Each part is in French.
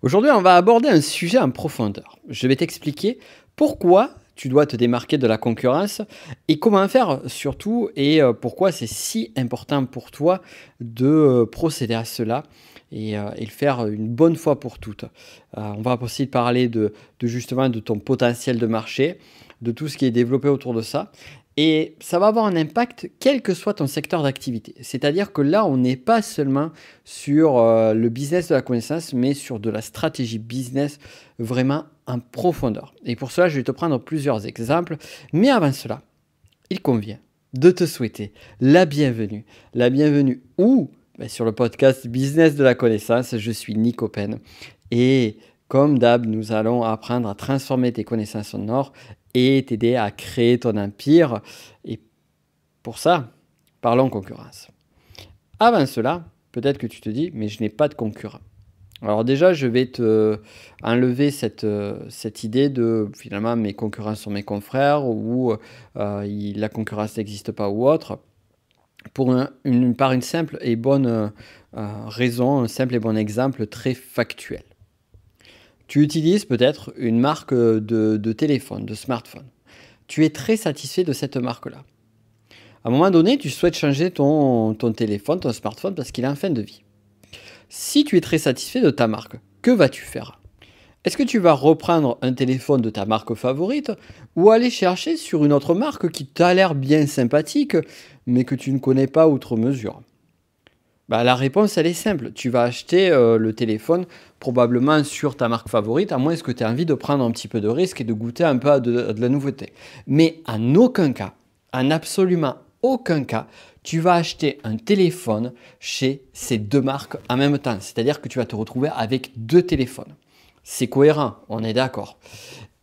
Aujourd'hui, on va aborder un sujet en profondeur. Je vais t'expliquer pourquoi tu dois te démarquer de la concurrence et comment faire surtout pourquoi c'est si important pour toi de procéder à cela et le faire une bonne fois pour toutes. On va aussi parler justement de ton potentiel de marché, de tout ce qui est développé autour de ça. Et ça va avoir un impact quel que soit ton secteur d'activité. C'est-à-dire que là, on n'est pas seulement sur le business de la connaissance, mais sur de la stratégie business vraiment en profondeur. Et pour cela, je vais te prendre plusieurs exemples. Mais avant cela, il convient de te souhaiter la bienvenue. La bienvenue où sur le podcast Business de la connaissance, je suis Nico Pen. Et comme d'hab, nous allons apprendre à transformer tes connaissances en or et t'aider à créer ton empire. Et pour ça, parlons concurrence. Avant cela, peut-être que tu te dis, mais je n'ai pas de concurrent. Alors déjà, je vais te enlever cette idée de finalement mes concurrents sont mes confrères ou la concurrence n'existe pas ou autre. Par une simple et bonne raison, un simple et bon exemple très factuel. Tu utilises peut-être une marque de téléphone, de smartphone. Tu es très satisfait de cette marque-là. À un moment donné, tu souhaites changer ton téléphone, ton smartphone, parce qu'il est en fin de vie. Si tu es très satisfait de ta marque, que vas-tu faire? Est-ce que tu vas reprendre un téléphone de ta marque favorite ou aller chercher sur une autre marque qui t'a l'air bien sympathique, mais que tu ne connais pas outre mesure? La réponse, elle est simple. Tu vas acheter le téléphone probablement sur ta marque favorite, à moins que tu aies envie de prendre un petit peu de risque et de goûter un peu à de la nouveauté. Mais en aucun cas, en absolument aucun cas, tu vas acheter un téléphone chez ces deux marques en même temps. C'est-à-dire que tu vas te retrouver avec deux téléphones. C'est cohérent, on est d'accord.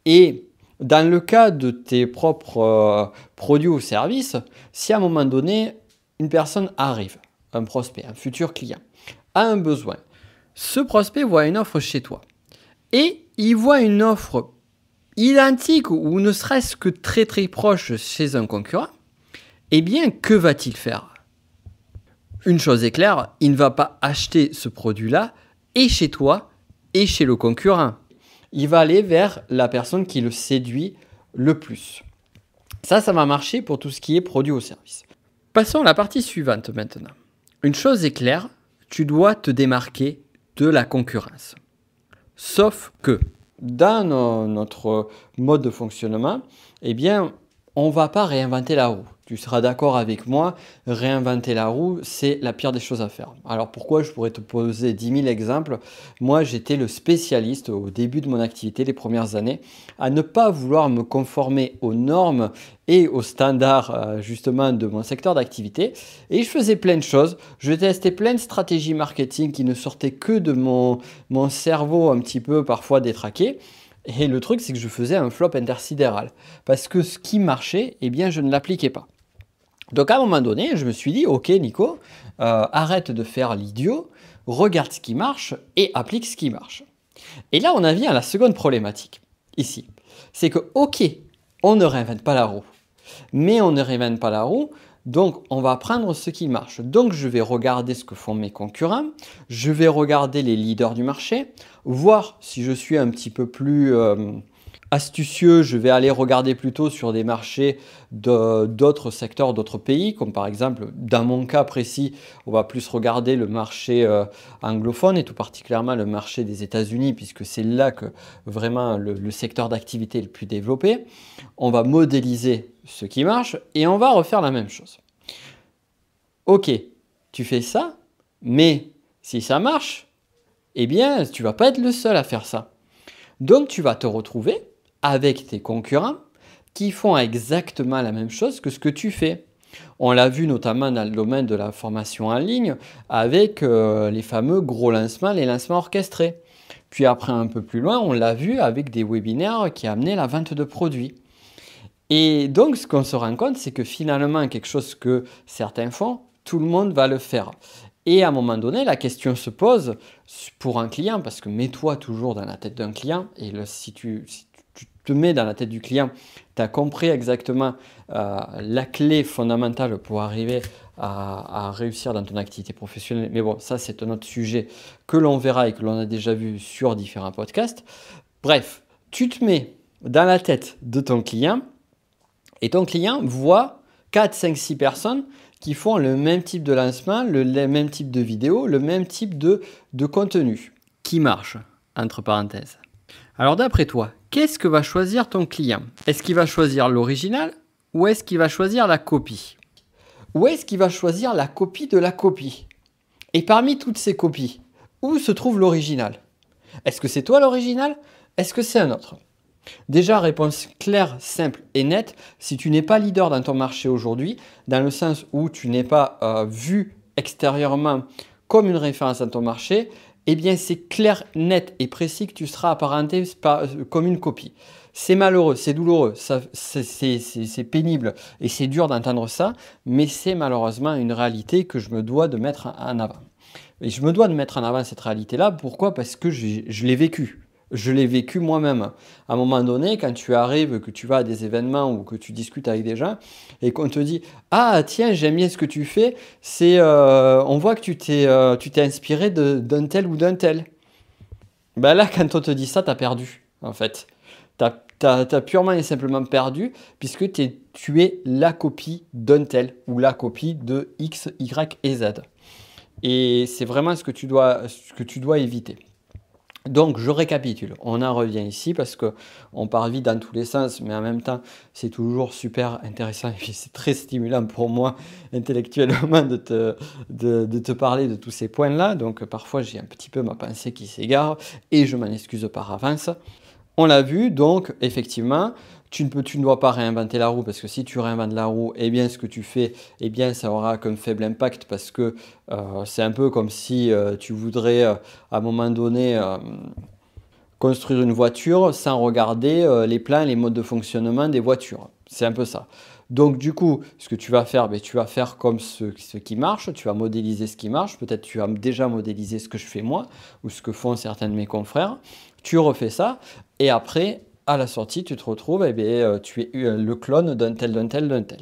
Et dans le cas de tes propres produits ou services, si à un moment donné, une personne arrive, un prospect, un futur client, a un besoin, ce prospect voit une offre chez toi et il voit une offre identique ou ne serait-ce que très très proche chez un concurrent, eh bien, que va-t-il faire? Une chose est claire, il ne va pas acheter ce produit-là et chez toi et chez le concurrent. Il va aller vers la personne qui le séduit le plus. Ça va marcher pour tout ce qui est produit ou service. Passons à la partie suivante maintenant. Une chose est claire, tu dois te démarquer de la concurrence. Sauf que dans notre mode de fonctionnement, eh bien, on ne va pas réinventer la roue. Tu seras d'accord avec moi, réinventer la roue, c'est la pire des choses à faire. Alors pourquoi? Je pourrais te poser 10 000 exemples. Moi, j'étais le spécialiste au début de mon activité, les premières années, à ne pas vouloir me conformer aux normes et aux standards justement de mon secteur d'activité. Et je faisais plein de choses. Je testais plein de stratégies marketing qui ne sortaient que de mon cerveau un petit peu parfois détraqué. Et le truc, c'est que je faisais un flop intersidéral. Parce que ce qui marchait, eh bien, je ne l'appliquais pas. Donc à un moment donné, je me suis dit, ok Nico, arrête de faire l'idiot, regarde ce qui marche et applique ce qui marche. Et là, on en vient à la seconde problématique, ici. C'est que, ok, on ne réinvente pas la roue. Mais on ne réinvente pas la roue, donc on va prendre ce qui marche. Donc je vais regarder ce que font mes concurrents, je vais regarder les leaders du marché, voir si je suis un petit peu plus astucieux, je vais aller regarder plutôt sur des marchés d'autres secteurs, d'autres pays, comme par exemple, dans mon cas précis, on va plus regarder le marché anglophone et tout particulièrement le marché des États-Unis, puisque c'est là que vraiment le secteur d'activité est le plus développé. On va modéliser ce qui marche et on va refaire la même chose. Ok, tu fais ça, mais si ça marche, eh bien, tu vas pas être le seul à faire ça. Donc, tu vas te retrouver avec tes concurrents qui font exactement la même chose que ce que tu fais. On l'a vu notamment dans le domaine de la formation en ligne avec les fameux gros lancements, les lancements orchestrés. Puis après, un peu plus loin, on l'a vu avec des webinaires qui amenaient la vente de produits. Et donc, ce qu'on se rend compte, c'est que finalement, quelque chose que certains font, tout le monde va le faire. Et à un moment donné, la question se pose pour un client, parce que mets-toi toujours dans la tête d'un client, et si tu te mets dans la tête du client, tu as compris exactement la clé fondamentale pour arriver à réussir dans ton activité professionnelle. Mais bon, ça, c'est un autre sujet que l'on verra et que l'on a déjà vu sur différents podcasts. Bref, tu te mets dans la tête de ton client et ton client voit 4, 5, 6 personnes qui font le même type de lancement, le même type de vidéo, le même type de contenu qui marche, entre parenthèses. Alors d'après toi, qu'est-ce que va choisir ton client? Est-ce qu'il va choisir l'original ou est-ce qu'il va choisir la copie? Ou est-ce qu'il va choisir la copie de la copie? Et parmi toutes ces copies, où se trouve l'original? Est-ce que c'est toi l'original? Est-ce que c'est un autre? Déjà, réponse claire, simple et nette, si tu n'es pas leader dans ton marché aujourd'hui, dans le sens où tu n'es pas vu extérieurement comme une référence dans ton marché, eh bien c'est clair, net et précis que tu seras apparenté comme une copie. C'est malheureux, c'est douloureux, c'est pénible et c'est dur d'entendre ça, mais c'est malheureusement une réalité que je me dois de mettre en avant. Et je me dois de mettre en avant cette réalité-là, pourquoi? Parce que je l'ai vécu. Je l'ai vécu moi-même. À un moment donné, quand tu arrives, que tu vas à des événements ou que tu discutes avec des gens et qu'on te dit « Ah tiens, j'aime bien ce que tu fais, on voit que tu t'es inspiré d'un tel ou d'un tel. » Ben là, quand on te dit ça, tu as perdu en fait. Tu as purement et simplement perdu puisque tu es la copie d'un tel ou la copie de X, Y et Z. Et c'est vraiment ce que tu dois éviter. Donc, je récapitule. On en revient ici parce qu'on part vite dans tous les sens, mais en même temps, c'est toujours super intéressant et puis c'est très stimulant pour moi intellectuellement de te parler de tous ces points-là. Donc, parfois, j'ai un petit peu ma pensée qui s'égare et je m'en excuse par avance. On l'a vu, donc effectivement, tu ne dois pas réinventer la roue parce que si tu réinventes la roue, eh bien ce que tu fais, eh bien ça aura qu'un faible impact parce que c'est un peu comme si tu voudrais à un moment donné construire une voiture sans regarder les plans, les modes de fonctionnement des voitures. C'est un peu ça. Donc du coup, ce que tu vas faire, tu vas faire comme ce qui marche, tu vas modéliser ce qui marche, peut-être tu as déjà modélisé ce que je fais moi ou ce que font certains de mes confrères. Tu refais ça et après, à la sortie, tu te retrouves, tu es le clone d'un tel, d'un tel, d'un tel.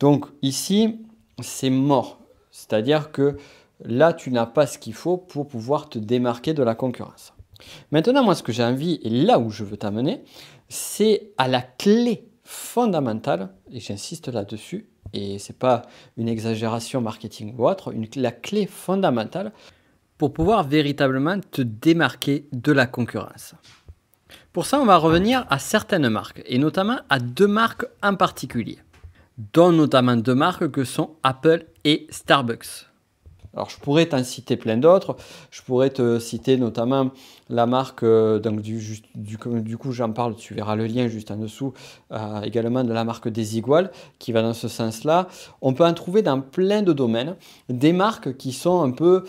Donc ici, c'est mort. C'est-à-dire que là, tu n'as pas ce qu'il faut pour pouvoir te démarquer de la concurrence. Maintenant, moi, ce que j'ai envie, et là où je veux t'amener, c'est à la clé fondamentale, et j'insiste là-dessus, et ce n'est pas une exagération marketing ou autre, la clé fondamentale pour pouvoir véritablement te démarquer de la concurrence. Pour ça, on va revenir à certaines marques, et notamment à 2 marques en particulier, dont notamment 2 marques que sont Apple et Starbucks. Alors, je pourrais t'en citer plein d'autres. Je pourrais te citer notamment la marque, donc du coup, j'en parle, tu verras le lien juste en dessous, également de la marque Desigual, qui va dans ce sens-là. On peut en trouver dans plein de domaines, des marques qui sont un peu,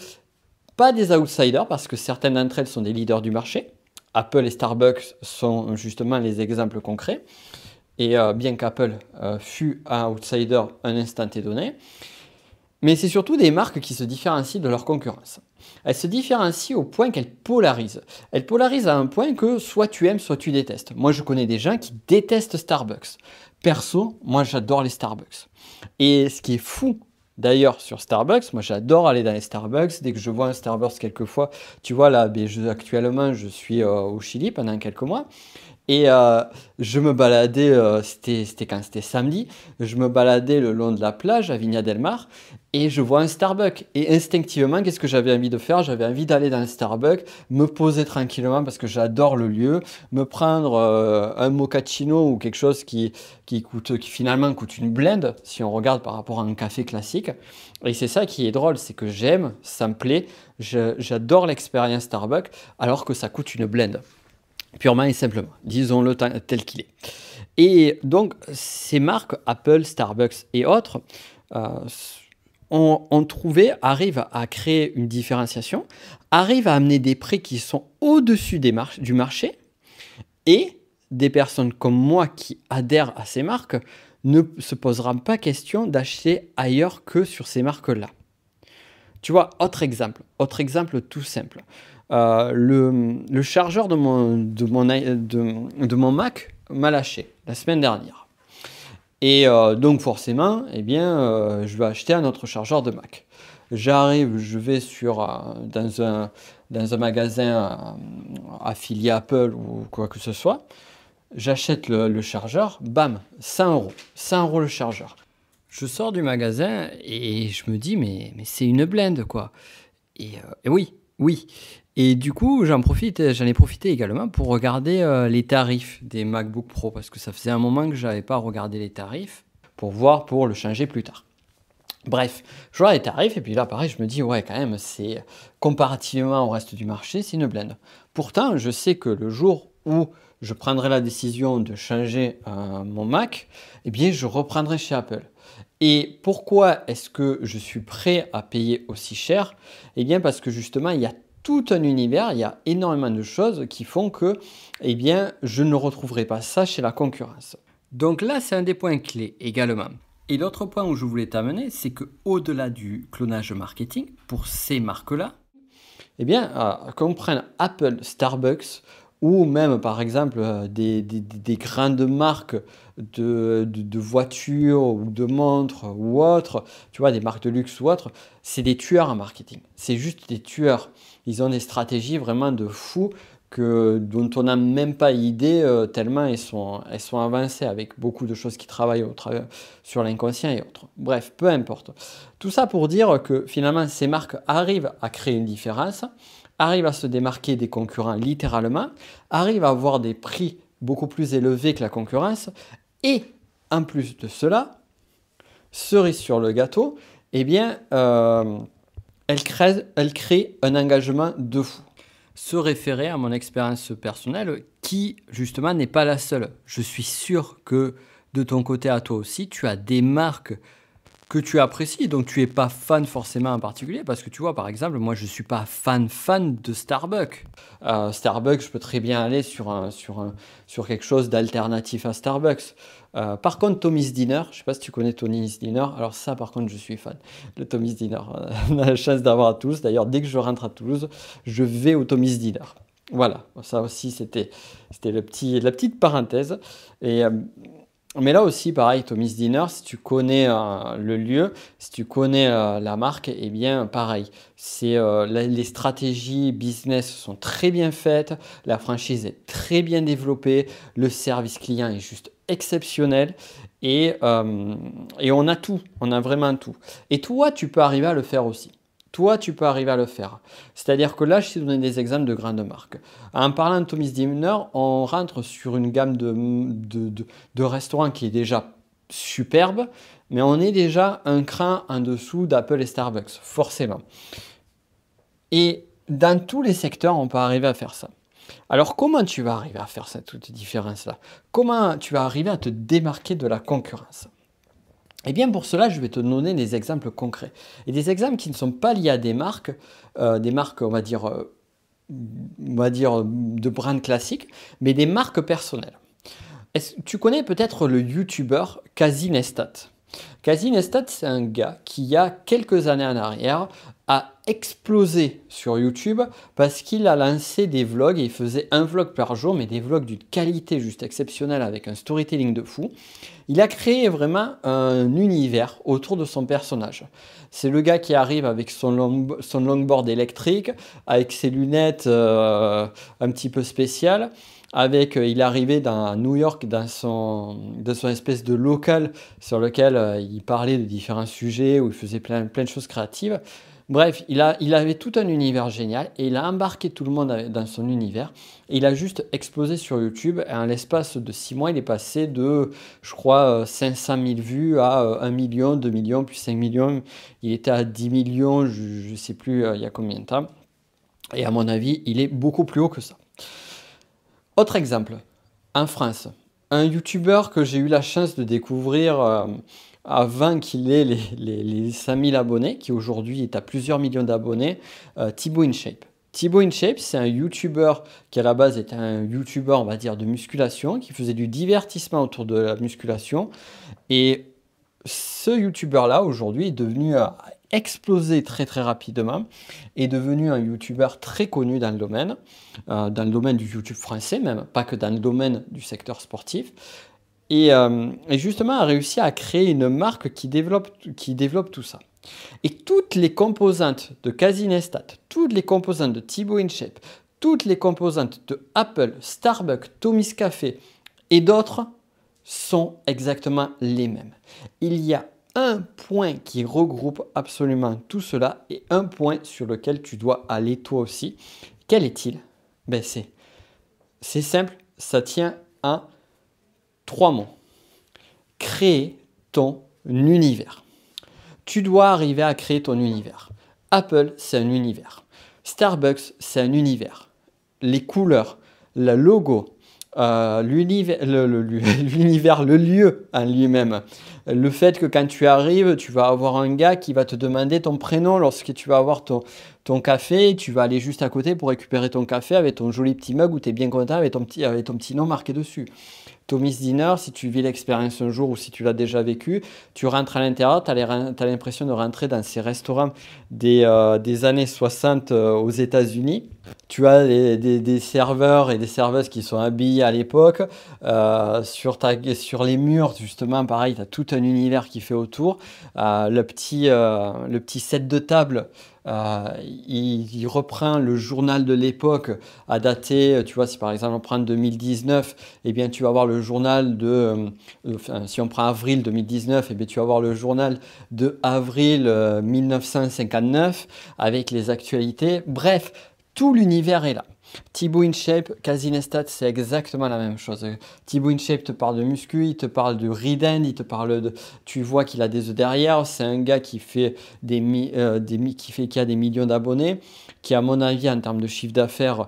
pas des outsiders, parce que certaines d'entre elles sont des leaders du marché. Apple et Starbucks sont justement les exemples concrets. Et bien qu'Apple fut un outsider à un instant donné, mais c'est surtout des marques qui se différencient de leur concurrence. Elles se différencient au point qu'elles polarisent. Elles polarisent à un point que soit tu aimes, soit tu détestes. Moi, je connais des gens qui détestent Starbucks. Perso, moi, j'adore les Starbucks. Et ce qui est fou, d'ailleurs, sur Starbucks, moi, j'adore aller dans les Starbucks. Dès que je vois un Starbucks quelquefois, tu vois, là, actuellement, je suis au Chili pendant quelques mois. Et je me baladais, c'était samedi, je me baladais le long de la plage à Viña del Mar et je vois un Starbucks. Et instinctivement, qu'est-ce que j'avais envie de faire? J'avais envie d'aller dans le Starbucks, me poser tranquillement parce que j'adore le lieu, me prendre un mochaccino ou quelque chose qui finalement coûte une blinde si on regarde par rapport à un café classique. Et c'est ça qui est drôle, c'est que j'aime, ça me plaît, j'adore l'expérience Starbucks alors que ça coûte une blinde. Purement et simplement, disons-le tel qu'il est. Et donc, ces marques, Apple, Starbucks et autres, arrivent à créer une différenciation, arrivent à amener des prix qui sont au-dessus du marché, et des personnes comme moi qui adhèrent à ces marques ne se poseront pas question d'acheter ailleurs que sur ces marques-là. Tu vois, autre exemple tout simple. Le chargeur de mon Mac m'a lâché la semaine dernière. Et donc forcément, eh bien, je vais acheter un autre chargeur de Mac. J'arrive, je vais dans un magasin affilié Apple ou quoi que ce soit. J'achète le chargeur, bam, 100 euros. 100 euros le chargeur. Je sors du magasin et je me dis, mais c'est une blinde, quoi. Et oui, oui. Et du coup, j'en ai profité également pour regarder les tarifs des MacBook Pro parce que ça faisait un moment que je n'avais pas regardé les tarifs pour voir pour le changer plus tard. Bref, je vois les tarifs et puis là, pareil, je me dis, ouais, quand même, c'est comparativement au reste du marché, c'est une blinde. Pourtant, je sais que le jour où je prendrai la décision de changer mon Mac, eh bien, je reprendrai chez Apple. Et pourquoi est-ce que je suis prêt à payer aussi cher? Eh bien, parce que justement, il y a tout un univers, il y a énormément de choses qui font que, eh bien, je ne retrouverai pas ça chez la concurrence. Donc là, c'est un des points clés également. Et l'autre point où je voulais t'amener, c'est que au-delà du clonage marketing, pour ces marques-là, eh bien, qu'on prenne Apple, Starbucks, ou même par exemple des grandes marques de voitures ou de montres ou autres, tu vois, des marques de luxe ou autres, c'est des tueurs en marketing. C'est juste des tueurs. Ils ont des stratégies vraiment de fous dont on n'a même pas idée tellement elles sont avancées avec beaucoup de choses qui travaillent sur l'inconscient et autres. Bref, peu importe. Tout ça pour dire que finalement ces marques arrivent à créer une différence, arrivent à se démarquer des concurrents littéralement, arrivent à avoir des prix beaucoup plus élevés que la concurrence et en plus de cela, cerise sur le gâteau, eh bien elles créent un engagement de fou. Se référer à mon expérience personnelle qui justement n'est pas la seule. Je suis sûr que de ton côté à toi aussi, tu as des marques que tu apprécies, donc tu n'es pas fan forcément en particulier, parce que tu vois, par exemple, moi je ne suis pas fan de Starbucks. Starbucks, je peux très bien aller sur quelque chose d'alternatif à Starbucks. Par contre, Tommy's Dinner, je ne sais pas si tu connais Tommy's Dinner, alors ça par contre je suis fan de Tommy's Dinner. On a la chance d'avoir à Toulouse, d'ailleurs dès que je rentre à Toulouse, je vais au Tommy's Dinner. Voilà, ça aussi c'était la petite parenthèse. Mais là aussi, pareil, Tommy's Dinner, si tu connais le lieu, si tu connais la marque, eh bien, pareil. Les stratégies business sont très bien faites, la franchise est très bien développée, le service client est juste exceptionnel et on a tout, on a vraiment tout. Et toi, tu peux arriver à le faire aussi. Toi, tu peux arriver à le faire. C'est-à-dire que là, je t'ai donné des exemples de grandes marques. En parlant de Tommy's Dinner, on rentre sur une gamme de restaurants qui est déjà superbe, mais on est déjà un cran en dessous d'Apple et Starbucks, forcément. Et dans tous les secteurs, on peut arriver à faire ça. Alors, comment tu vas arriver à faire cette différence-là? Comment tu vas arriver à te démarquer de la concurrence? Eh bien, pour cela, je vais te donner des exemples concrets. Et des exemples qui ne sont pas liés à des marques, on va dire, de brand classiques, mais des marques personnelles. Tu connais peut-être le YouTuber Kazi Neistat. Kazi Neistat, c'est un gars qui, il y a quelques années en arrière, a explosé sur YouTube parce qu'il a lancé des vlogs et il faisait un vlog par jour, mais des vlogs d'une qualité juste exceptionnelle avec un storytelling de fou. Il a créé vraiment un univers autour de son personnage. C'est le gars qui arrive avec son longboard électrique, avec ses lunettes un petit peu spéciales. Il est arrivé à New York dans son espèce de local sur lequel il parlait de différents sujets, où il faisait plein de choses créatives. Bref, il avait tout un univers génial et il a embarqué tout le monde dans son univers. Et il a juste explosé sur YouTube. Et en l'espace de 6 mois, il est passé de, je crois, 500 000 vues à 1 million, 2 millions, puis 5 millions. Il était à 10 millions, je ne sais plus il y a combien de temps. Et à mon avis, il est beaucoup plus haut que ça. Autre exemple, en France, un YouTuber que j'ai eu la chance de découvrir avant qu'il ait les 5000 abonnés, qui aujourd'hui est à plusieurs millions d'abonnés, Thibaut InShape. Thibaut InShape, c'est un YouTuber qui à la base était un YouTuber, on va dire, de musculation, qui faisait du divertissement autour de la musculation. Et ce YouTuber-là, aujourd'hui, est devenu explosé très très rapidement, est devenu un YouTuber très connu dans le domaine du YouTube français même, pas que dans le domaine du secteur sportif. Et justement a réussi à créer une marque qui développe tout ça. Et toutes les composantes de Casinestat, toutes les composantes de Thibaut InShape, toutes les composantes de Apple, Starbucks, Tommy's Café et d'autres sont exactement les mêmes. Il y a un point qui regroupe absolument tout cela et un point sur lequel tu dois aller toi aussi. Quel est-il? Ben c'est simple, ça tient à 3 mots. Créer ton univers. Tu dois arriver à créer ton univers. Apple, c'est un univers. Starbucks, c'est un univers. Les couleurs, le logo, l'univers, l'univers, le lieu en lui-même. Le fait que quand tu arrives, tu vas avoir un gars qui va te demander ton prénom lorsque tu vas avoir ton café. Tu vas aller juste à côté pour récupérer ton café avec ton joli petit mug où tu es bien content avec ton petit nom marqué dessus. Tommy's Dinner, si tu vis l'expérience un jour ou si tu l'as déjà vécu, tu rentres à l'intérieur, tu as l'impression de rentrer dans ces restaurants des années 60 aux États-Unis. Tu as des serveurs et des serveuses qui sont habillés à l'époque. Sur les murs, justement, pareil, tu as tout un univers qui fait autour. Le petit set de table, il reprend le journal de l'époque à dater. Tu vois, si par exemple on prend 2019, eh bien tu vas avoir le journal si on prend avril 2019, eh bien tu vas avoir le journal de avril 1959 avec les actualités. Bref, tout l'univers est là. Thibaut InShape, Casinestat, c'est exactement la même chose. Thibaut InShape te parle de muscu, il te parle de Riden, il te parle de... Tu vois qu'il a des œufs derrière, c'est un gars qui fait qui a des millions d'abonnés, qui à mon avis en termes de chiffre d'affaires,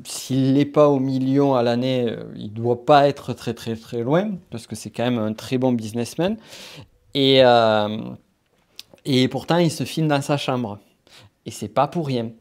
s'il n'est pas au million à l'année, il ne doit pas être très très très loin, parce que c'est quand même un très bon businessman. Et, et pourtant, il se filme dans sa chambre. Et c'est pas pour rien.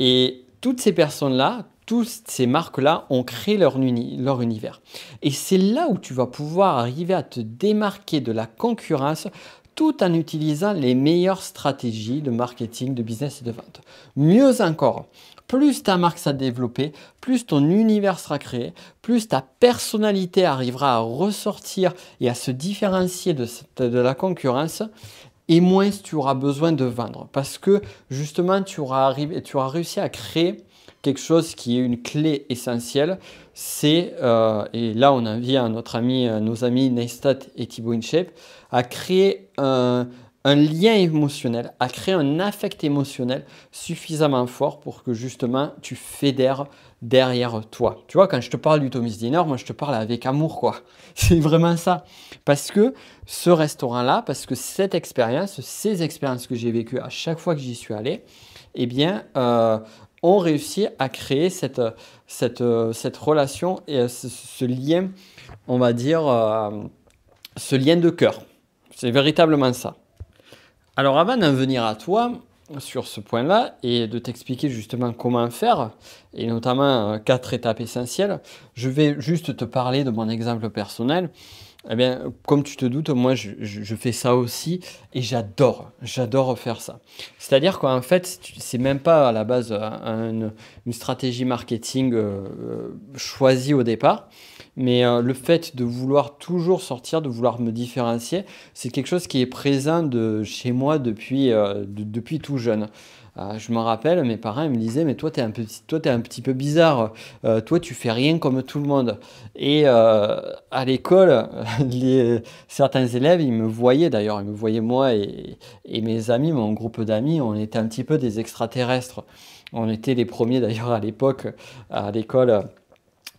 Et toutes ces personnes-là, toutes ces marques-là ont créé leur univers. Et c'est là où tu vas pouvoir arriver à te démarquer de la concurrence tout en utilisant les meilleures stratégies de marketing, de business et de vente. Mieux encore, plus ta marque sera développée, plus ton univers sera créé, plus ta personnalité arrivera à ressortir et à se différencier de la concurrence, et moins tu auras besoin de vendre. Parce que justement, tu auras réussi à créer quelque chose qui est une clé essentielle. Et là on en vient à nos amis Neistat et Thibaut InShape, à créer un lien émotionnel, à créer un affect émotionnel suffisamment fort pour que justement tu fédères derrière toi. Tu vois, quand je te parle du Tommy's Dinner, moi je te parle avec amour, quoi. C'est vraiment ça. Parce que ce restaurant-là, parce que ces expériences que j'ai vécues à chaque fois que j'y suis allé, eh bien, ont réussi à créer cette relation et ce lien, on va dire, ce lien de cœur. C'est véritablement ça. Alors avant d'en venir à toi, sur ce point-là et de t'expliquer justement comment faire, et notamment 4 étapes essentielles, je vais juste te parler de mon exemple personnel. Eh bien, comme tu te doutes, moi je fais ça aussi et j'adore faire ça. C'est-à-dire qu'en fait, c'est même pas à la base une stratégie marketing choisie au départ, mais le fait de vouloir toujours sortir, de vouloir me différencier, c'est quelque chose qui est présent chez moi depuis tout jeune. Je me rappelle, mes parents ils me disaient, mais toi, t'es un petit peu bizarre. Toi, tu fais rien comme tout le monde. Et à l'école, certains élèves, ils me voyaient d'ailleurs, ils me voyaient moi et mes amis, mon groupe d'amis, on était un petit peu des extraterrestres. On était les premiers d'ailleurs à l'époque, à l'école,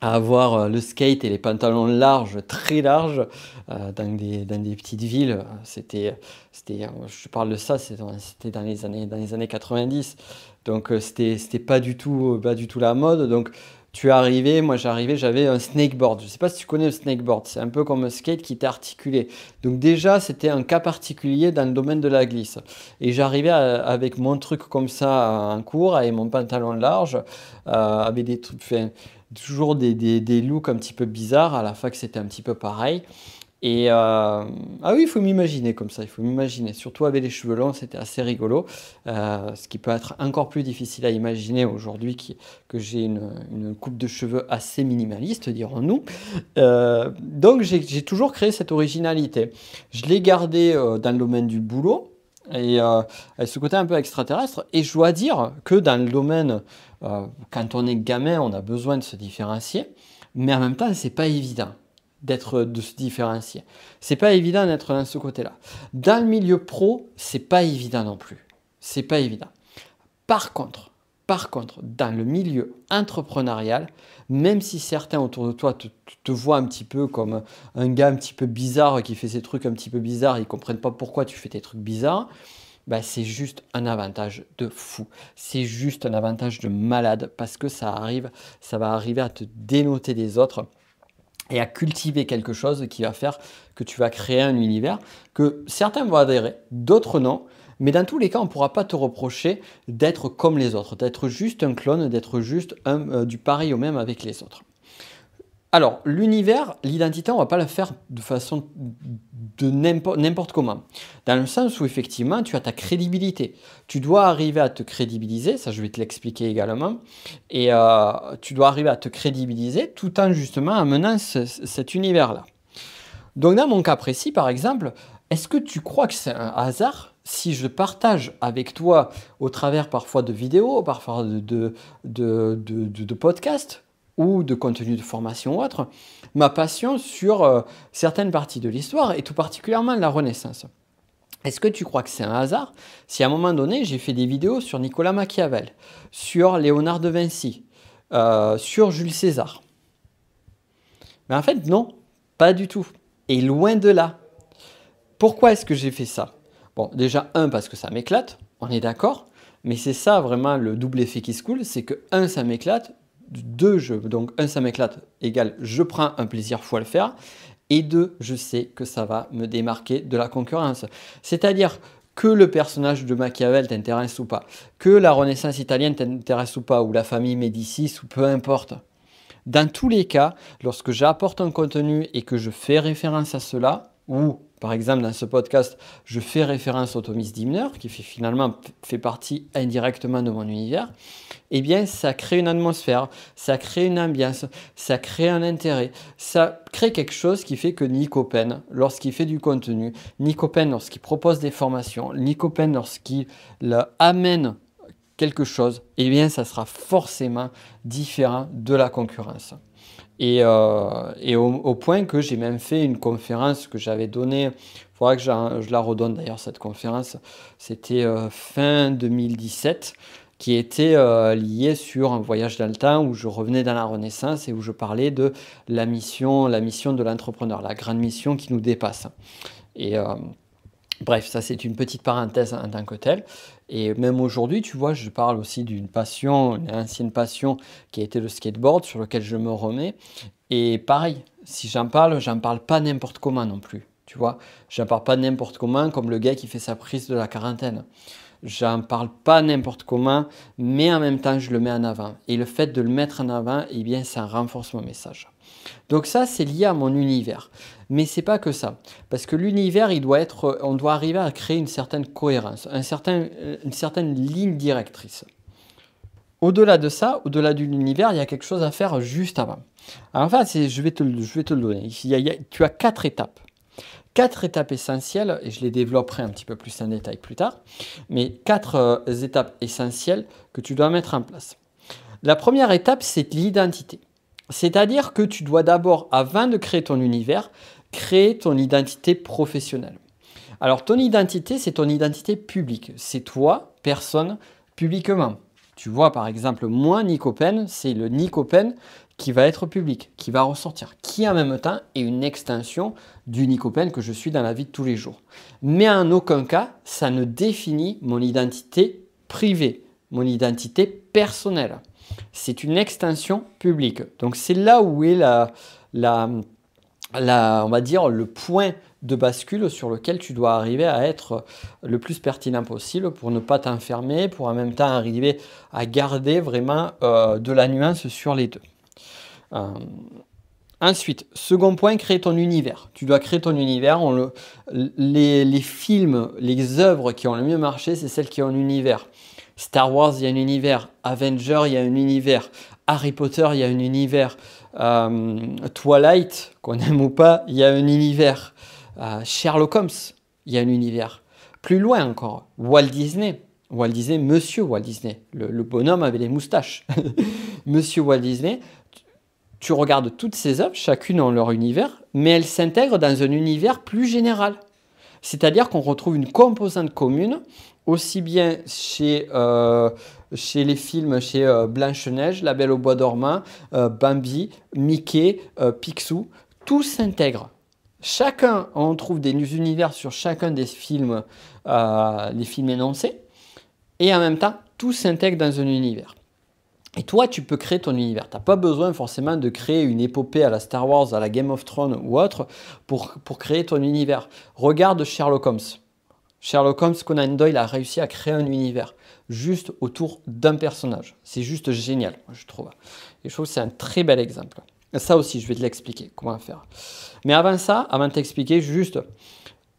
à avoir le skate et les pantalons larges, très larges, dans des petites villes. Je parle de ça, c'était dans les années 90. Donc c'était pas du tout la mode. Donc tu es arrivé, moi j'arrivais, j'avais un snakeboard. Je sais pas si tu connais le snakeboard, c'est un peu comme un skate qui était articulé. Donc déjà c'était un cas particulier dans le domaine de la glisse. Et j'arrivais avec mon truc comme ça en cours, avec mon pantalon large, avec des trucs, toujours des looks un petit peu bizarres. À la fac, c'était un petit peu pareil. Ah oui, il faut m'imaginer comme ça, il faut m'imaginer. Surtout avec les cheveux longs, c'était assez rigolo. Ce qui peut être encore plus difficile à imaginer aujourd'hui que j'ai une coupe de cheveux assez minimaliste, dirons-nous. Donc j'ai toujours créé cette originalité. Je l'ai gardé dans le domaine du boulot et avec ce côté un peu extraterrestre. Et je dois dire que dans le domaine, quand on est gamin, on a besoin de se différencier, mais en même temps, c'est pas évident de se différencier. C'est pas évident d'être dans ce côté-là. Dans le milieu pro, c'est pas évident non plus. C'est pas évident. Par contre, dans le milieu entrepreneurial, même si certains autour de toi te voient un petit peu comme un gars un petit peu bizarre qui fait ses trucs un petit peu bizarres, ils ne comprennent pas pourquoi tu fais tes trucs bizarres, bah c'est juste un avantage de fou. C'est juste un avantage de malade parce que ça va arriver à te dénoter des autres et à cultiver quelque chose qui va faire que tu vas créer un univers que certains vont adhérer, d'autres non. Mais dans tous les cas, on ne pourra pas te reprocher d'être comme les autres, d'être juste un clone, d'être juste du pareil au même avec les autres. Alors, l'univers, l'identité, on ne va pas la faire de façon de n'importe comment. Dans le sens où, effectivement, tu as ta crédibilité. Tu dois arriver à te crédibiliser, ça je vais te l'expliquer également, et tu dois arriver à te crédibiliser tout en justement amenant cet univers-là. Donc, dans mon cas précis, par exemple, est-ce que tu crois que c'est un hasard si je partage avec toi, au travers parfois de vidéos, parfois de podcasts, ou de contenu de formation ou autre, ma passion sur certaines parties de l'histoire et tout particulièrement la Renaissance. Est-ce que tu crois que c'est un hasard si à un moment donné j'ai fait des vidéos sur Nicolas Machiavel, sur Léonard de Vinci, sur Jules César? Mais en fait non, pas du tout. Et loin de là. Pourquoi est-ce que j'ai fait ça? Bon, déjà, parce que ça m'éclate, on est d'accord, mais c'est ça vraiment le double effet qui se coule, c'est que ça m'éclate, donc ça m'éclate égale je prends un plaisir fou à le faire, et deux, je sais que ça va me démarquer de la concurrence. C'est-à-dire que le personnage de Machiavel t'intéresse ou pas, que la Renaissance italienne t'intéresse ou pas, ou la famille Médicis, ou peu importe. Dans tous les cas, lorsque j'apporte un contenu et que je fais référence à cela, ou par exemple dans ce podcast, je fais référence au Thomas Dimner, qui finalement fait partie indirectement de mon univers, eh bien ça crée une atmosphère, ça crée une ambiance, ça crée un intérêt, ça crée quelque chose qui fait que Nick Open, lorsqu'il fait du contenu, Nick Open lorsqu'il propose des formations, Nick Open lorsqu'il amène quelque chose, eh bien ça sera forcément différent de la concurrence. Et au point que j'ai même fait une conférence que j'avais donnée, il faudra que je la redonne d'ailleurs cette conférence, c'était fin 2017, qui était liée sur un voyage dans le temps où je revenais dans la Renaissance et où je parlais de la mission de l'entrepreneur, la grande mission qui nous dépasse. Et bref, ça c'est une petite parenthèse en tant que telle. Et même aujourd'hui, tu vois, je parle aussi d'une passion, une ancienne passion qui a été le skateboard, sur lequel je me remets. Et pareil, si j'en parle pas n'importe comment non plus. Tu vois, j'en parle pas n'importe comment, comme le gars qui fait sa prise de la quarantaine. J'en parle pas n'importe comment, mais en même temps, je le mets en avant. Et le fait de le mettre en avant, eh bien, ça renforce mon message. Donc ça, c'est lié à mon univers. Mais c'est pas que ça. Parce que l'univers, on doit arriver à créer une certaine cohérence, une certaine ligne directrice. Au-delà de ça, au-delà de l'univers, il y a quelque chose à faire juste avant. Alors, enfin, je vais te le donner. Tu as 4 étapes. 4 étapes essentielles, et je les développerai un petit peu plus en détail plus tard, mais 4 étapes essentielles que tu dois mettre en place. La première étape, c'est l'identité. C'est-à-dire que tu dois d'abord, avant de créer ton univers, créer ton identité professionnelle. Alors, ton identité, c'est ton identité publique. C'est toi, personne, publiquement. Tu vois, par exemple, moi, Nick Open, c'est le Nick Open qui va être public, qui va ressortir, qui en même temps est une extension du Nick Open que je suis dans la vie de tous les jours. Mais en aucun cas, ça ne définit mon identité privée, mon identité personnelle. C'est une extension publique. Donc c'est là où est on va dire, le point de bascule sur lequel tu dois arriver à être le plus pertinent possible pour ne pas t'enfermer, pour en même temps arriver à garder vraiment de la nuance sur les deux. Ensuite, second point, créer ton univers. Tu dois créer ton univers. Les films, les œuvres qui ont le mieux marché, c'est celles qui ont un univers. Star Wars, il y a un univers. Avengers, il y a un univers. Harry Potter, il y a un univers. Twilight, qu'on aime ou pas, il y a un univers. Sherlock Holmes, il y a un univers. Plus loin encore, Walt Disney. Walt Disney, Monsieur Walt Disney, le bonhomme avec les moustaches. Monsieur Walt Disney, tu regardes toutes ces œuvres, chacune en leur univers, mais elles s'intègrent dans un univers plus général. C'est-à-dire qu'on retrouve une composante commune, aussi bien chez les films, chez Blanche-Neige, La Belle au bois dormant, Bambi, Mickey, Picsou, tout s'intègre. Chacun, on trouve des univers sur chacun des films, les films énoncés, et en même temps, tout s'intègre dans un univers. Et toi, tu peux créer ton univers. Tu n'as pas besoin forcément de créer une épopée à la Star Wars, à la Game of Thrones ou autre pour créer ton univers. Regarde Sherlock Holmes. Sherlock Holmes, Conan Doyle a réussi à créer un univers juste autour d'un personnage. C'est juste génial, je trouve. Et je trouve que c'est un très bel exemple. Et ça aussi, je vais te l'expliquer, comment faire. Mais avant ça, avant de t'expliquer, juste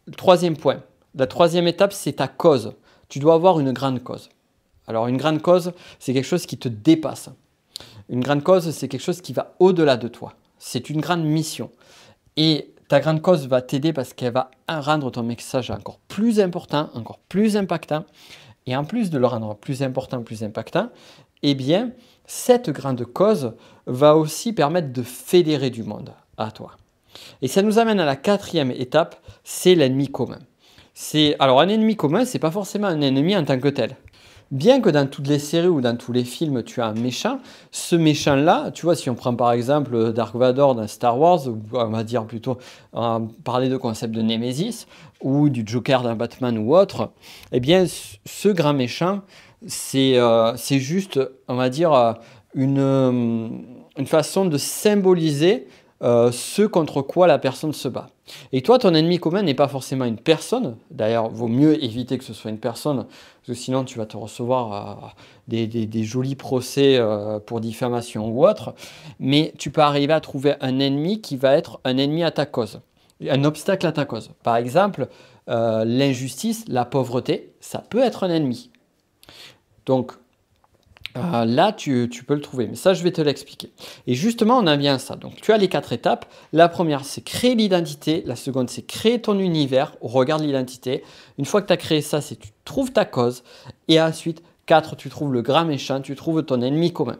le troisième point. La troisième étape, c'est ta cause. Tu dois avoir une grande cause. Alors une grande cause, c'est quelque chose qui te dépasse. Une grande cause, c'est quelque chose qui va au-delà de toi. C'est une grande mission. Et ta grande cause va t'aider parce qu'elle va rendre ton message encore plus important, encore plus impactant. Et en plus de le rendre plus important, plus impactant, eh bien, cette grande cause va aussi permettre de fédérer du monde à toi. Et ça nous amène à la quatrième étape, c'est l'ennemi commun. Alors un ennemi commun, ce n'est pas forcément un ennemi en tant que tel. Bien que dans toutes les séries ou dans tous les films, tu as un méchant, ce méchant-là, tu vois, si on prend par exemple Dark Vador dans Star Wars, on va dire plutôt parler de concept de Nemesis, ou du Joker dans Batman ou autre, eh bien, ce grand méchant, c'est juste, on va dire, une façon de symboliser ce contre quoi la personne se bat. Et toi, ton ennemi commun n'est pas forcément une personne. D'ailleurs, vaut mieux éviter que ce soit une personne, parce que sinon tu vas te recevoir des jolis procès pour diffamation ou autre. Mais tu peux arriver à trouver un ennemi qui va être un ennemi à ta cause, un obstacle à ta cause. Par exemple, l'injustice, la pauvreté, ça peut être un ennemi. Donc, là, tu peux le trouver, mais ça, je vais te l'expliquer. Et justement, on en vient à ça. Donc, tu as les 4 étapes. La première, c'est créer l'identité. La seconde, c'est créer ton univers au regard de l'identité. Une fois que tu as créé ça, c'est tu trouves ta cause. Et ensuite, 4, tu trouves le grand méchant, tu trouves ton ennemi commun.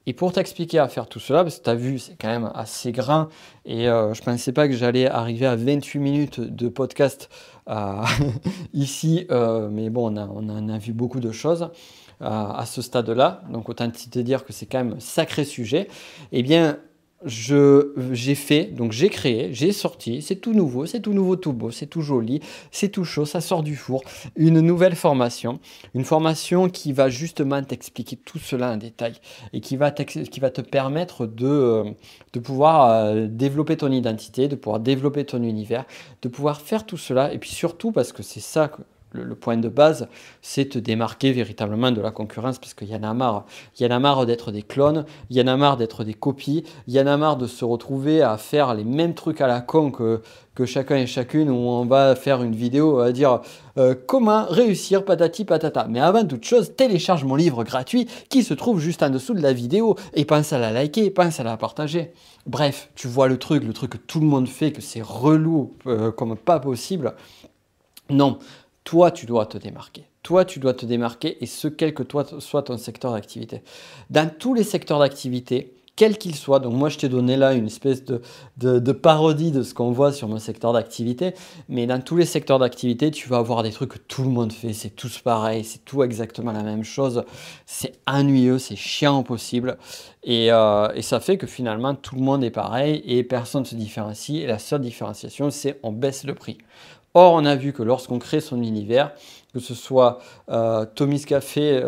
Et pour t'expliquer à faire tout cela, parce que tu as vu, c'est quand même assez grand, et je ne pensais pas que j'allais arriver à 28 minutes de podcast ici, mais bon, on en a vu beaucoup de choses à ce stade-là, donc autant te dire que c'est quand même un sacré sujet. Eh bien, j'ai fait, donc j'ai créé, j'ai sorti, c'est tout nouveau, tout beau, c'est tout joli, c'est tout chaud, ça sort du four, une nouvelle formation, une formation qui va justement t'expliquer tout cela en détail et qui va te permettre de pouvoir développer ton identité, de pouvoir développer ton univers, de pouvoir faire tout cela, et puis surtout parce que c'est ça que le point de base, c'est te démarquer véritablement de la concurrence, parce qu'il y en a marre. Il y en a marre d'être des clones, il y en a marre d'être des copies, il y en a marre de se retrouver à faire les mêmes trucs à la con que chacun et chacune, où on va faire une vidéo à dire comment réussir patati patata. Mais avant toute chose, télécharge mon livre gratuit qui se trouve juste en dessous de la vidéo et pense à la liker, pense à la partager. Bref, tu vois le truc que tout le monde fait, que c'est relou comme pas possible. Non. Toi, tu dois te démarquer. Toi, tu dois te démarquer, et ce, quel que soit ton secteur d'activité. Dans tous les secteurs d'activité, quels qu'ils soient, donc moi je t'ai donné là une espèce de parodie de ce qu'on voit sur mon secteur d'activité, mais dans tous les secteurs d'activité, tu vas avoir des trucs que tout le monde fait, c'est tous pareil, c'est tout exactement la même chose, c'est ennuyeux, c'est chiant au possible, et ça fait que finalement tout le monde est pareil et personne ne se différencie, et la seule différenciation, c'est on baisse le prix. Or, on a vu que lorsqu'on crée son univers, que ce soit Tommy's Café,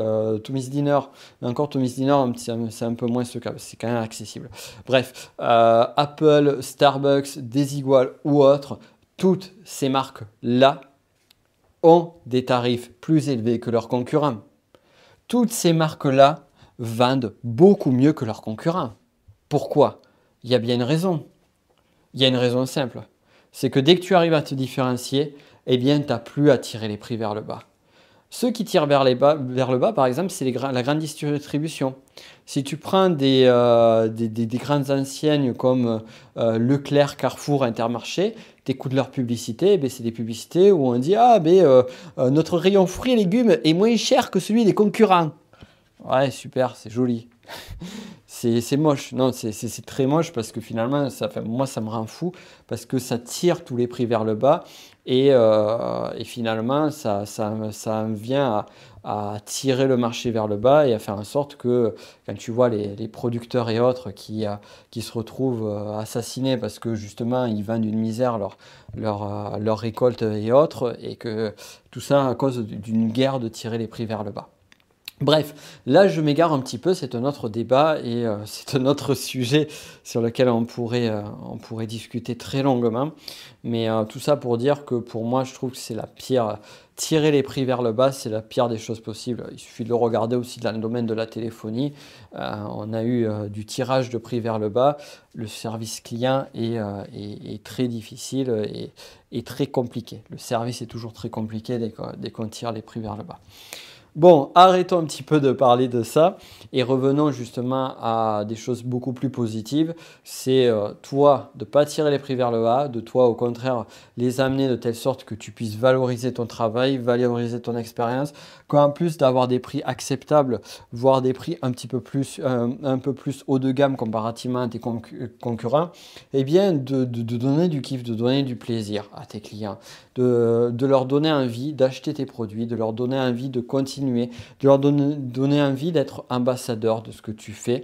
Tommy's Dinner, mais encore Tommy's Dinner, c'est un peu moins ce cas, c'est quand même accessible. Bref, Apple, Starbucks, Desigual ou autres, toutes ces marques-là ont des tarifs plus élevés que leurs concurrents. Toutes ces marques-là vendent beaucoup mieux que leurs concurrents. Pourquoi ? Il y a bien une raison. Il y a une raison simple. C'est que dès que tu arrives à te différencier, eh bien, tu n'as plus à tirer les prix vers le bas. Ceux qui tirent vers le bas, par exemple, c'est la grande distribution. Si tu prends des grandes enseignes comme Leclerc, Carrefour, Intermarché, tu écoutes leurs publicités, eh c'est des publicités où on dit ah, notre rayon fruits et légumes est moins cher que celui des concurrents. Ouais, super, c'est joli. C'est moche, non, c'est très moche parce que finalement, moi, ça me rend fou parce que ça tire tous les prix vers le bas et finalement, ça en vient à tirer le marché vers le bas et à faire en sorte que quand tu vois les producteurs et autres qui se retrouvent assassinés parce que justement, ils vendent une misère leur récolte et autres et que tout ça à cause d'une guerre de tirer les prix vers le bas. Bref, là je m'égare un petit peu, c'est un autre débat et c'est un autre sujet sur lequel on pourrait discuter très longuement. Mais tout ça pour dire que pour moi je trouve que c'est la pire, tirer les prix vers le bas, c'est la pire des choses possibles. Il suffit de le regarder aussi dans le domaine de la téléphonie. On a eu du tirage de prix vers le bas. Le service client est très difficile et très compliqué. Le service est toujours très compliqué dès qu'on tire les prix vers le bas. Bon, arrêtons un petit peu de parler de ça et revenons justement à des choses beaucoup plus positives. C'est toi de ne pas tirer les prix vers le bas, de toi au contraire les amener de telle sorte que tu puisses valoriser ton travail, valoriser ton expérience, qu'en plus d'avoir des prix acceptables, voire des prix un peu plus haut de gamme comparativement à tes concurrents, eh bien de donner du kiff, de donner du plaisir à tes clients, de leur donner envie d'acheter tes produits, de leur donner envie de continuer, de leur donner envie d'être ambassadeur de ce que tu fais.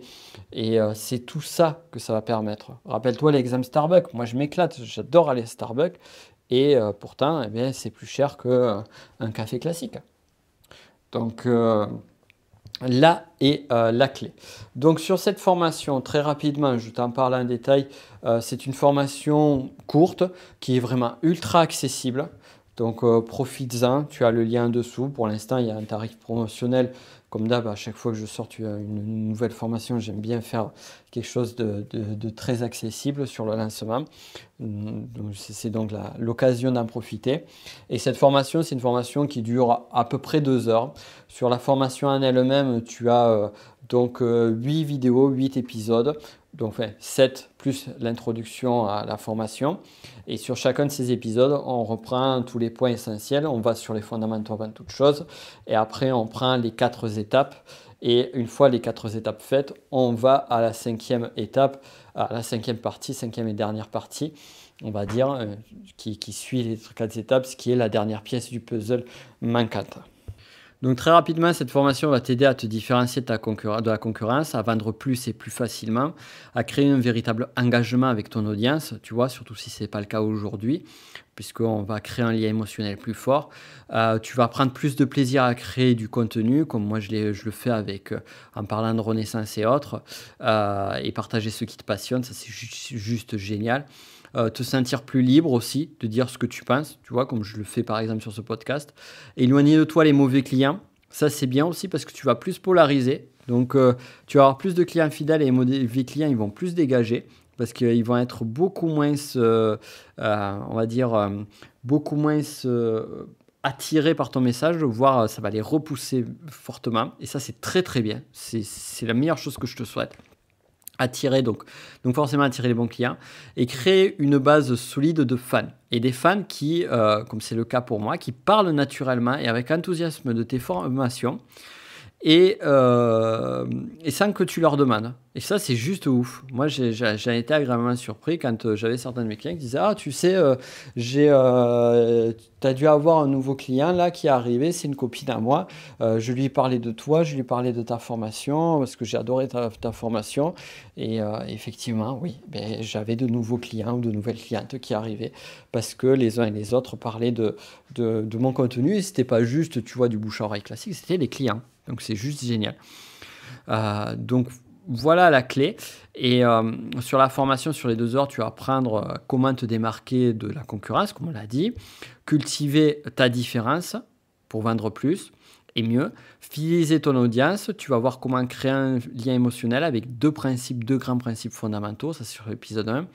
Et c'est tout ça que ça va permettre. Rappelle-toi l'exemple Starbucks. Moi, je m'éclate, j'adore aller à Starbucks. Et pourtant, eh bien, c'est plus cher qu'un café classique. Donc, là est la clé. Donc sur cette formation, très rapidement, je t'en parle en détail, c'est une formation courte qui est vraiment ultra accessible. Donc profites-en, tu as le lien en dessous. Pour l'instant, il y a un tarif promotionnel. Comme d'hab, à chaque fois que je sors une nouvelle formation, j'aime bien faire quelque chose de très accessible sur le lancement. C'est donc l'occasion d'en profiter. Et cette formation, c'est une formation qui dure à peu près 2 heures. Sur la formation en elle-même, tu as donc 8 vidéos, 8 épisodes. Donc 7 plus l'introduction à la formation. Et sur chacun de ces épisodes, on reprend tous les points essentiels. On va sur les fondamentaux avant toute chose. Et après, on prend les 4 étapes. Et une fois les 4 étapes faites, on va à la 5e étape, à la 5e partie, 5e et dernière partie, on va dire, qui suit les 4 étapes, ce qui est la dernière pièce du puzzle manquante. Donc très rapidement, cette formation va t'aider à te différencier de la concurrence, à vendre plus et plus facilement, à créer un véritable engagement avec ton audience, tu vois, surtout si ce n'est pas le cas aujourd'hui, puisqu'on va créer un lien émotionnel plus fort. Tu vas prendre plus de plaisir à créer du contenu, comme moi je le fais en parlant de renaissance et autres, et partager ce qui te passionne, ça c'est juste génial. Te sentir plus libre aussi, de dire ce que tu penses, tu vois, comme je le fais par exemple sur ce podcast. Éloigner de toi les mauvais clients, ça c'est bien aussi parce que tu vas plus polariser. Donc tu vas avoir plus de clients fidèles et les mauvais clients, ils vont plus dégager parce qu'ils vont être beaucoup moins, on va dire, beaucoup moins attirés par ton message, voire ça va les repousser fortement. Et ça c'est très très bien, c'est la meilleure chose que je te souhaite. Attirer donc forcément attirer les bons clients et créer une base solide de fans et des fans qui, comme c'est le cas pour moi, qui parlent naturellement et avec enthousiasme de tes formations et sans que tu leur demandes. Et ça, c'est juste ouf. Moi, j'ai été agréablement surpris quand j'avais certains de mes clients qui disaient « Ah, tu sais, tu as dû avoir un nouveau client là qui est arrivé, c'est une copine à moi. Je lui ai parlé de toi, je lui ai parlé de ta formation parce que j'ai adoré ta formation. » Et effectivement, oui, j'avais de nouveaux clients ou de nouvelles clientes qui arrivaient parce que les uns et les autres parlaient de mon contenu et ce n'était pas juste, tu vois, du bouche à oreille classique, c'était les clients. Donc, c'est juste génial. Donc, voilà la clé. Et sur la formation, sur les 2 heures, tu vas apprendre comment te démarquer de la concurrence, comme on l'a dit, cultiver ta différence pour vendre plus et mieux. Fidéliser ton audience, tu vas voir comment créer un lien émotionnel avec deux grands principes fondamentaux, ça c'est sur l'épisode 1.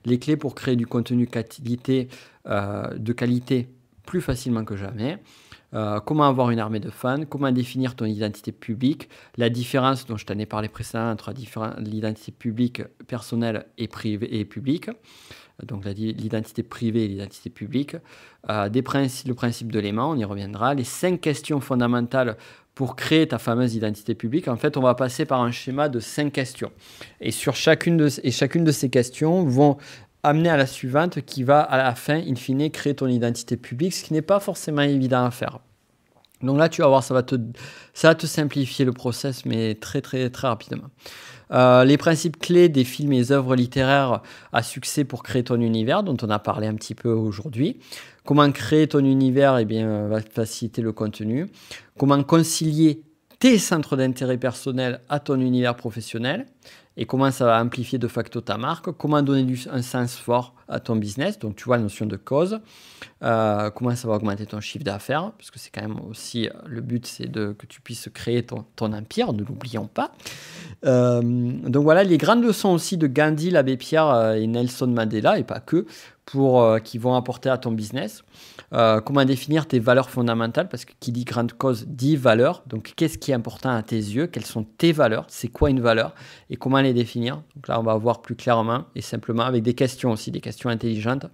Les clés pour créer du contenu de qualité plus facilement que jamais. Comment avoir une armée de fans, comment définir ton identité publique, la différence dont je t'en ai parlé précédemment entre l'identité publique, personnelle et privée et publique. Donc l'identité privée et l'identité publique, le principe de l'aimant, on y reviendra, les 5 questions fondamentales pour créer ta fameuse identité publique. En fait, on va passer par un schéma de 5 questions. Et chacune de ces questions vont amener à la suivante qui va, à la fin, in fine, créer ton identité publique, ce qui n'est pas forcément évident à faire. Donc là, tu vas voir, ça va te simplifier le process, mais très, très, très rapidement. Les principes clés des films et œuvres littéraires à succès pour créer ton univers, dont on a parlé un petit peu aujourd'hui. Comment créer ton univers va faciliter le contenu. Comment concilier tes centres d'intérêt personnels à ton univers professionnel et comment ça va amplifier de facto ta marque. Comment donner un sens fort à ton business, donc tu vois la notion de cause. Comment ça va augmenter ton chiffre d'affaires, parce que c'est quand même aussi le but, c'est que tu puisses créer ton empire, ne l'oublions pas. Donc voilà, les grandes leçons aussi de Gandhi, l'abbé Pierre et Nelson Mandela, et pas que, qui vont apporter à ton business. Comment définir tes valeurs fondamentales, parce que qui dit grande cause dit valeur. Donc qu'est-ce qui est important à tes yeux, quelles sont tes valeurs, c'est quoi une valeur et comment les définir. Donc là on va voir plus clairement et simplement avec des questions aussi, des questions intelligentes.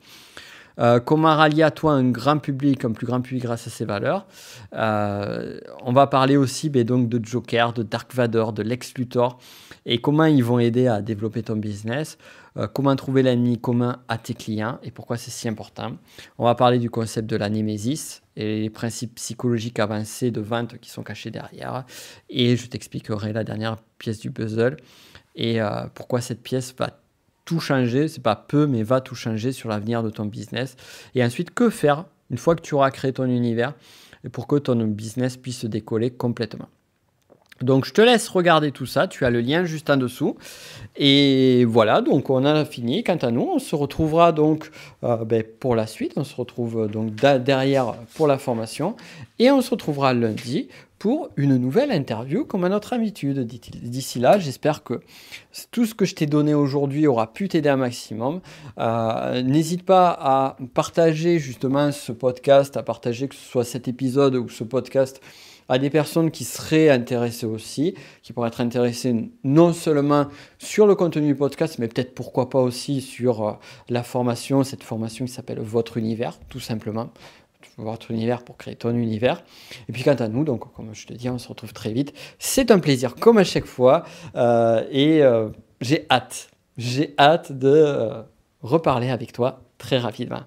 Comment rallier à toi un plus grand public grâce à ces valeurs. On va parler aussi donc, de Joker, de Dark Vador, de Lex Luthor et comment ils vont aider à développer ton business. Comment trouver l'ennemi commun à tes clients et pourquoi c'est si important. On va parler du concept de la némésis et les principes psychologiques avancés de vente qui sont cachés derrière. Et je t'expliquerai la dernière pièce du puzzle et pourquoi cette pièce va tout changer, c'est pas peu, mais va tout changer sur l'avenir de ton business. Et ensuite, que faire une fois que tu auras créé ton univers et pour que ton business puisse se décoller complètement. Donc, je te laisse regarder tout ça. Tu as le lien juste en dessous. Et voilà, donc on a fini. Quant à nous, on se retrouvera donc pour la suite. On se retrouve donc derrière pour la formation. Et on se retrouvera lundi pour une nouvelle interview comme à notre habitude. D'ici là, j'espère que tout ce que je t'ai donné aujourd'hui aura pu t'aider un maximum. N'hésite pas à partager justement ce podcast, à partager que ce soit cet épisode ou ce podcast à des personnes qui seraient intéressées aussi, qui pourraient être intéressées non seulement sur le contenu du podcast, mais peut-être pourquoi pas aussi sur la formation, cette formation qui s'appelle Votre Univers, tout simplement. Votre univers pour créer ton univers. Et puis quant à nous, donc comme je te dis, on se retrouve très vite. C'est un plaisir comme à chaque fois et j'ai hâte de reparler avec toi très rapidement.